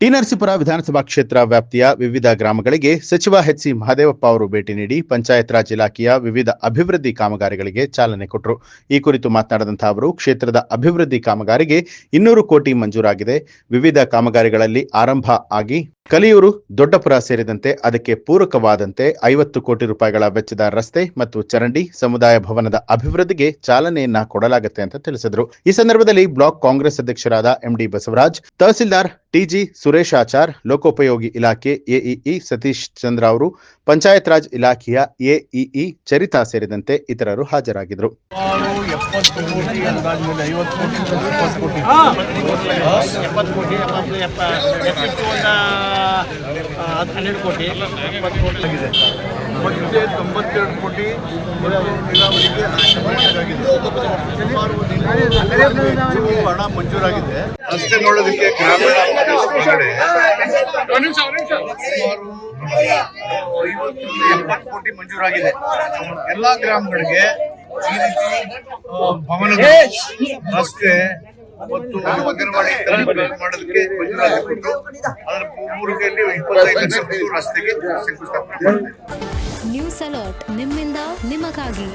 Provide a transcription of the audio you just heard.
T Narasipura ವಿಧಾನಸಭಾ ಕ್ಷೇತ್ರ ವ್ಯಾಪ್ತಿಯ ವಿವಿಧ ಗ್ರಾಮಗಳಿಗೆ ಸಚಿವ ಎಚ್ ಸಿ ಮಹದೇವಪ್ಪ ಅವರು ಭೇಟಿ ನೀಡಿ ಪಂಚಾಯತ್ ರಾಜ್ ಇಲಾಖೆಯ ವಿವಿಧ ಅಭಿವೃದ್ಧಿ ಕಾಮಗಾರಿಗಳಿಗೆ ಚಾಲನೆ ಕೊಟ್ಟರು. ಈ ಕುರಿತು ಮಾತನಾಡಿದಂತಹ ಅವರು, ಕ್ಷೇತ್ರದ ಅಭಿವೃದ್ಧಿ ಕಾಮಗಾರಿಗೆ 200 ಕೋಟಿ ಮಂಜೂರಾಗಿದೆ. ವಿವಿಧ ಕಾಮಗಾರಿಗಳಲ್ಲಿ ಆರಂಭ ಆಗಿ ಕಲಿಯೂರು, ದೊಡ್ಡಪುರ ಸೇರಿದಂತೆ ಅದಕ್ಕೆ ಪೂರಕವಾದಂತೆ 50 ಕೋಟಿ ರೂಪಾಯಿಗಳ ವೆಚ್ಚದ ರಸ್ತೆ ಮತ್ತು ಚರಂಡಿ, ಸಮುದಾಯ ಭವನದ ಅಭಿವೃದ್ಧಿಗೆ ಚಾಲನೆಯನ್ನ ಕೊಡಲಾಗುತ್ತೆ ಅಂತ ತಿಳಿಸಿದರು. ಈ ಸಂದರ್ಭದಲ್ಲಿ ಬ್ಲಾಕ್ ಕಾಂಗ್ರೆಸ್ ಅಧ್ಯಕ್ಷರಾದ ಎಂಡಿ ಬಸವರಾಜ್, ತಹಸೀಲ್ದಾರ್ ಟಿಜಿ ಸುರೇಶ್ ಆಚಾರ್, ಲೋಕೋಪಯೋಗಿ ಇಲಾಖೆ ಎಇಇ ಸತೀಶ್ ಚಂದ್ರ ಅವರು, ಪಂಚಾಯತ್ ರಾಜ್ ಇಲಾಖೆಯ ಎಇಇ ಚರಿತಾ ಸೇರಿದಂತೆ ಇತರರು ಹಾಜರಾಗಿದ್ದರು. 12 ಕೋಟಿ ಆಗಿದೆ. ಮತ್ತೆ 92 ಕೋಟಿ ನೀರಾವರಿಗೆ ಸುಮಾರು ಹಣ ಮಂಜೂರಾಗಿದೆ. ರಸ್ತೆ ನೋಡೋದಕ್ಕೆ ಗ್ರಾಮೀಣ ಪ್ರದೇಶದೊಳಗಡೆ ಸುಮಾರು 50-70 ಕೋಟಿ ಮಂಜೂರಾಗಿದೆ. ಎಲ್ಲಾ ಗ್ರಾಮಗಳಿಗೆ ಈ ರೀತಿ ಭವನಗಳು, ರಸ್ತೆ ಮತ್ತು ಅಂಗನವಾಡಿ ಮಾಡೋದಕ್ಕೆ ಮಂಜೂರಾತಿ ಕೊಟ್ಟು ಅದರ ಪೂರ್ವದಲ್ಲಿ 25 ಲಕ್ಷ ರಸ್ತೆಗೆ ಶಂಕುಸ್ಥಾಪನೆ ಮಾಡಿದೆ. ನ್ಯೂಸ್ ಅಲರ್ಟ್ ನಿಮ್ಮಿಂದ ನಿಮಗಾಗಿ.